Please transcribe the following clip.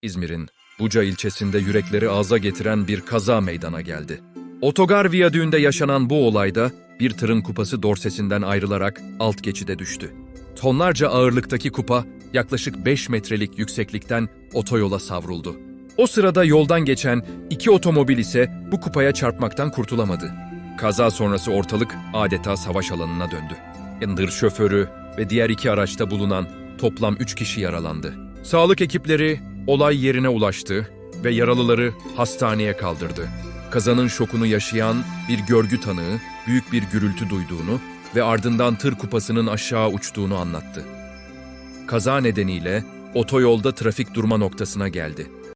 İzmir'in Buca ilçesinde yürekleri ağza getiren bir kaza meydana geldi. Otogar viyadüğünde yaşanan bu olayda bir tırın kupası dorsesinden ayrılarak alt geçide düştü. Tonlarca ağırlıktaki kupa yaklaşık 5 metrelik yükseklikten otoyola savruldu. O sırada yoldan geçen iki otomobil ise bu kupaya çarpmaktan kurtulamadı. Kaza sonrası ortalık adeta savaş alanına döndü. Tır şoförü ve diğer iki araçta bulunan toplam 3 kişi yaralandı. Sağlık ekipleri olay yerine ulaştı ve yaralıları hastaneye kaldırdı. Kazanın şokunu yaşayan bir görgü tanığı büyük bir gürültü duyduğunu ve ardından tır kupasının aşağı uçtuğunu anlattı. Kaza nedeniyle otoyolda trafik durma noktasına geldi.